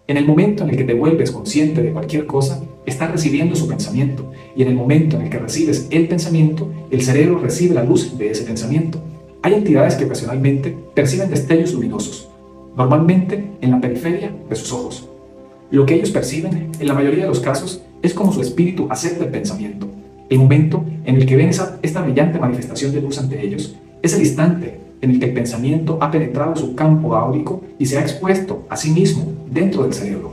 En el momento en el que te vuelves consciente de cualquier cosa, estás recibiendo su pensamiento, y en el momento en el que recibes el pensamiento, el cerebro recibe la luz de ese pensamiento. Hay entidades que ocasionalmente perciben destellos luminosos, normalmente en la periferia de sus ojos. Lo que ellos perciben, en la mayoría de los casos, es como su espíritu acepta el pensamiento. El momento en el que ven esta brillante manifestación de luz ante ellos es el instante en el que el pensamiento ha penetrado su campo áurico y se ha expuesto a sí mismo dentro del cerebro.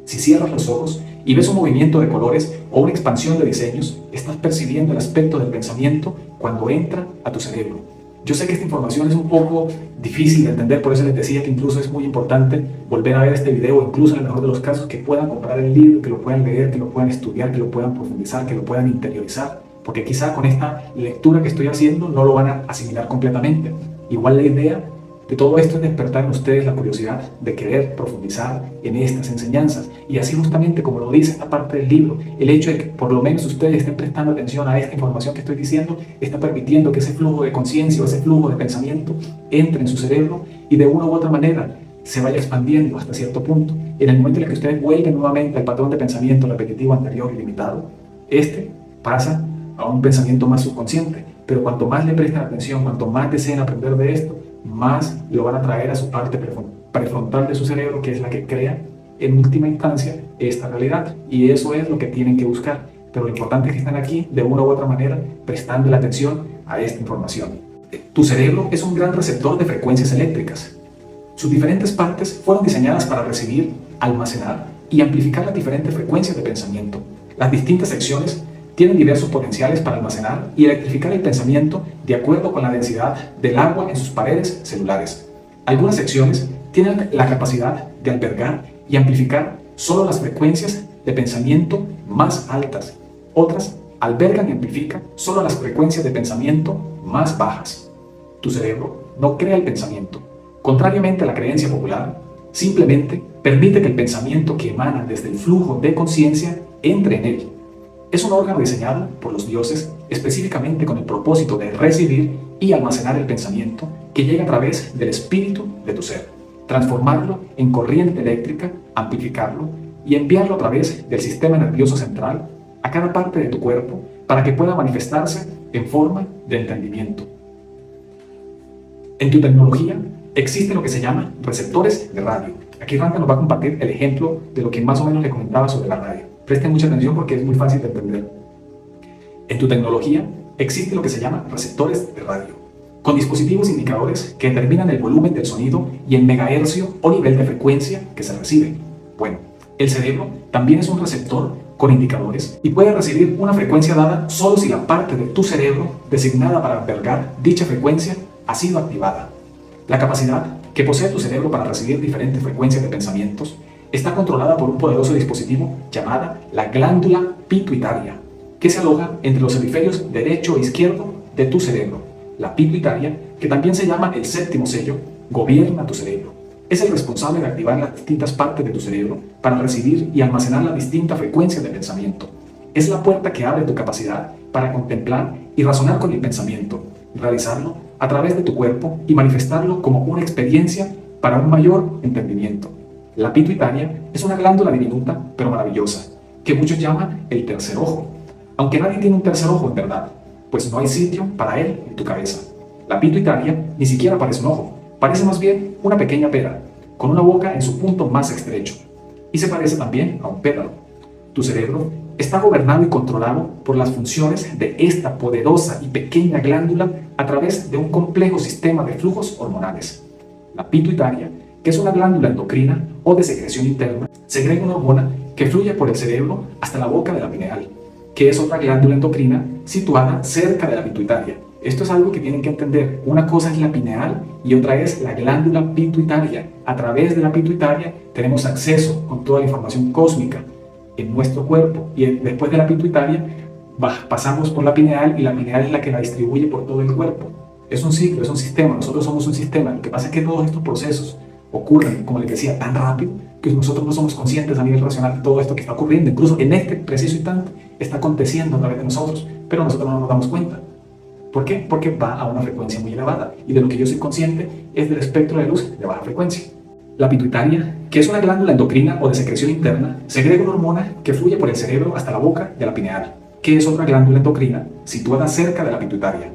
Si cierras los ojos y ves un movimiento de colores o una expansión de diseños, estás percibiendo el aspecto del pensamiento cuando entra a tu cerebro. Yo sé que esta información es un poco difícil de entender, por eso les decía que incluso es muy importante volver a ver este video, o incluso en el mejor de los casos que puedan comprar el libro, que lo puedan leer, que lo puedan estudiar, que lo puedan profundizar, que lo puedan interiorizar, porque quizá con esta lectura que estoy haciendo no lo van a asimilar completamente. Igual la idea de todo esto es despertar en ustedes la curiosidad de querer profundizar en estas enseñanzas. Y así justamente como lo dice esta parte del libro, el hecho de que por lo menos ustedes estén prestando atención a esta información que estoy diciendo, está permitiendo que ese flujo de conciencia o ese flujo de pensamiento entre en su cerebro y de una u otra manera se vaya expandiendo hasta cierto punto. En el momento en el que ustedes vuelven nuevamente al patrón de pensamiento repetitivo anterior y limitado, este pasa a un pensamiento más subconsciente. Pero cuanto más le prestan atención, cuanto más deseen aprender de esto, más lo van a traer a su parte prefrontal de su cerebro, que es la que crea en última instancia esta realidad. Y eso es lo que tienen que buscar. Pero lo importante es que están aquí de una u otra manera prestando la atención a esta información. Tu cerebro es un gran receptor de frecuencias eléctricas. Sus diferentes partes fueron diseñadas para recibir, almacenar y amplificar las diferentes frecuencias de pensamiento. Las distintas secciones tienen diversos potenciales para almacenar y electrificar el pensamiento de acuerdo con la densidad del agua en sus paredes celulares. Algunas secciones tienen la capacidad de albergar y amplificar solo las frecuencias de pensamiento más altas. Otras albergan y amplifican solo las frecuencias de pensamiento más bajas. Tu cerebro no crea el pensamiento. Contrariamente a la creencia popular, simplemente permite que el pensamiento que emana desde el flujo de conciencia entre en él. Es un órgano diseñado por los dioses específicamente con el propósito de recibir y almacenar el pensamiento que llega a través del espíritu de tu ser, transformarlo en corriente eléctrica, amplificarlo y enviarlo a través del sistema nervioso central a cada parte de tu cuerpo para que pueda manifestarse en forma de entendimiento. En tu tecnología existe lo que se llama receptores de radio. Aquí Randa nos va a compartir el ejemplo de lo que más o menos le comentaba sobre la radio. Presten mucha atención porque es muy fácil de entender. En tu tecnología existe lo que se llama receptores de radio, con dispositivos indicadores que determinan el volumen del sonido y el megahercio o nivel de frecuencia que se recibe. Bueno, el cerebro también es un receptor con indicadores y puede recibir una frecuencia dada solo si la parte de tu cerebro designada para albergar dicha frecuencia ha sido activada. La capacidad que posee tu cerebro para recibir diferentes frecuencias de pensamientos está controlada por un poderoso dispositivo llamada la glándula pituitaria, que se aloja entre los hemisferios derecho e izquierdo de tu cerebro. La pituitaria, que también se llama el séptimo sello, gobierna tu cerebro. Es el responsable de activar las distintas partes de tu cerebro para recibir y almacenar las distintas frecuencias de pensamiento. Es la puerta que abre tu capacidad para contemplar y razonar con el pensamiento, realizarlo a través de tu cuerpo y manifestarlo como una experiencia para un mayor entendimiento. La pituitaria es una glándula diminuta pero maravillosa, que muchos llaman el tercer ojo, aunque nadie tiene un tercer ojo en verdad, pues no hay sitio para él en tu cabeza. La pituitaria ni siquiera parece un ojo, parece más bien una pequeña pera, con una boca en su punto más estrecho, y se parece también a un pétalo. Tu cerebro está gobernado y controlado por las funciones de esta poderosa y pequeña glándula a través de un complejo sistema de flujos hormonales. La pituitaria, que es una glándula endocrina o de secreción interna, segrega una hormona que fluye por el cerebro hasta la boca de la pineal, que es otra glándula endocrina situada cerca de la pituitaria. Esto es algo que tienen que entender. Una cosa es la pineal y otra es la glándula pituitaria. A través de la pituitaria tenemos acceso con toda la información cósmica en nuestro cuerpo, y después de la pituitaria pasamos por la pineal, y la pineal es la que la distribuye por todo el cuerpo. Es un ciclo, es un sistema. Nosotros somos un sistema. Lo que pasa es que todos estos procesos ocurren, como les decía, tan rápido que nosotros no somos conscientes a nivel racional de todo esto que está ocurriendo. Incluso en este preciso instante está aconteciendo a través de nosotros, pero nosotros no nos damos cuenta. ¿Por qué? Porque va a una frecuencia muy elevada, y de lo que yo soy consciente es del espectro de luz de baja frecuencia. La pituitaria ¿Qué es una glándula endocrina o de secreción interna? Segrega una hormona que fluye por el cerebro hasta la boca de la pineal. ¿Qué es otra glándula endocrina? Situada cerca de la pituitaria,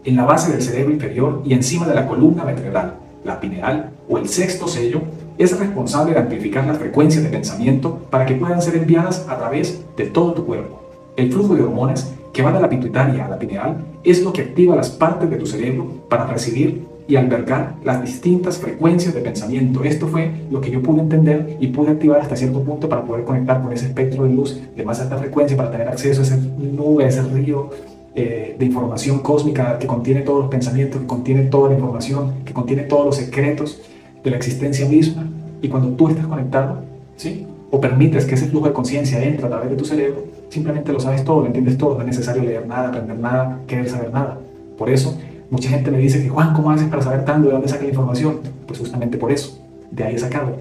en la base del cerebro inferior y encima de la columna vertebral. La pineal, o el sexto sello, es responsable de amplificar las frecuencias de pensamiento para que puedan ser enviadas a través de todo tu cuerpo. El flujo de hormonas que va de la pituitaria a la pineal es lo que activa las partes de tu cerebro para recibir y albergar las distintas frecuencias de pensamiento. Esto fue lo que yo pude entender y pude activar hasta cierto punto para poder conectar con ese espectro de luz de más alta frecuencia, para tener acceso a esa nube, a ese río de información cósmica que contiene todos los pensamientos, que contiene toda la información, que contiene todos los secretos de la existencia misma. Y cuando tú estás conectado, ¿sí?, o permites que ese flujo de conciencia entre a través de tu cerebro, simplemente lo sabes todo, lo entiendes todo, no es necesario leer nada, aprender nada, querer saber nada. Por eso, mucha gente me dice que, Juan, ¿cómo haces para saber tanto? ¿De dónde sacas la información? Pues justamente por eso, de ahí he sacado.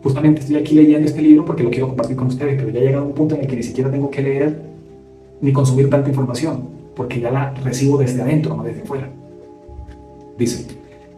Justamente estoy aquí leyendo este libro porque lo quiero compartir con ustedes, pero ya ha llegado a un punto en el que ni siquiera tengo que leer ni consumir tanta información, porque ya la recibo desde adentro, no desde fuera. Dice: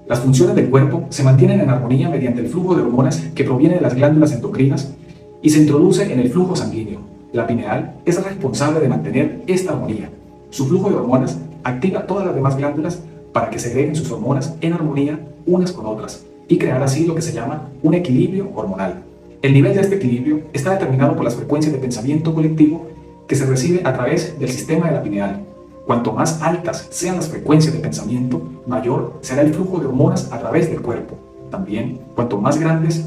las funciones del cuerpo se mantienen en armonía mediante el flujo de hormonas que proviene de las glándulas endocrinas y se introduce en el flujo sanguíneo. La pineal es responsable de mantener esta armonía. Su flujo de hormonas activa todas las demás glándulas para que segreguen sus hormonas en armonía unas con otras y crear así lo que se llama un equilibrio hormonal. El nivel de este equilibrio está determinado por las frecuencias de pensamiento colectivo que se recibe a través del sistema de la pineal. Cuanto más altas sean las frecuencias de pensamiento, mayor será el flujo de hormonas a través del cuerpo. También, cuanto más grandes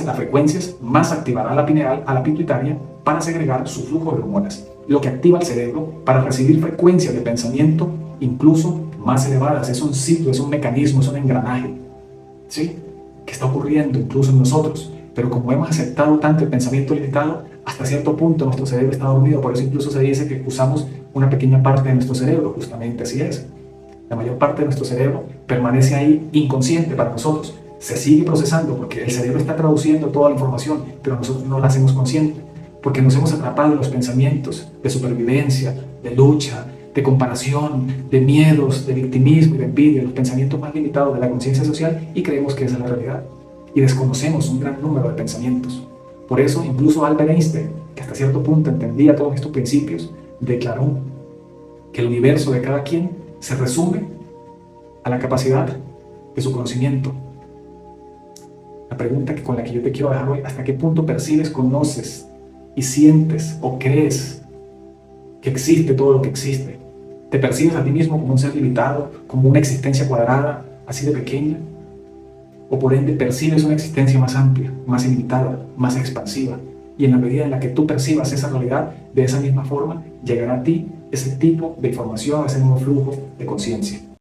las frecuencias, más activará la pineal a la pituitaria para segregar su flujo de hormonas, lo que activa el cerebro para recibir frecuencias de pensamiento incluso más elevadas. Es un ciclo, es un mecanismo, es un engranaje, ¿sí?, que está ocurriendo incluso en nosotros. Pero como hemos aceptado tanto el pensamiento limitado, hasta cierto punto nuestro cerebro está dormido. Por eso incluso se dice que usamos una pequeña parte de nuestro cerebro. Justamente así es. La mayor parte de nuestro cerebro permanece ahí inconsciente para nosotros. Se sigue procesando porque el cerebro está traduciendo toda la información, pero nosotros no la hacemos consciente, porque nos hemos atrapado en los pensamientos de supervivencia, de lucha, de comparación, de miedos, de victimismo y de envidia, los pensamientos más limitados de la conciencia social, y creemos que esa es la realidad. Y desconocemos un gran número de pensamientos. Por eso, incluso Albert Einstein, que hasta cierto punto entendía todos estos principios, declaró que el universo de cada quien se resume a la capacidad de su conocimiento. La pregunta con la que yo te quiero dejar hoy: ¿hasta qué punto percibes, conoces y sientes o crees que existe todo lo que existe? ¿Te percibes a ti mismo como un ser limitado, como una existencia cuadrada, así de pequeña? ¿O por ende percibes una existencia más amplia, más ilimitada, más expansiva? Y en la medida en la que tú percibas esa realidad de esa misma forma, llegará a ti ese tipo de información, ese mismo flujo de conciencia.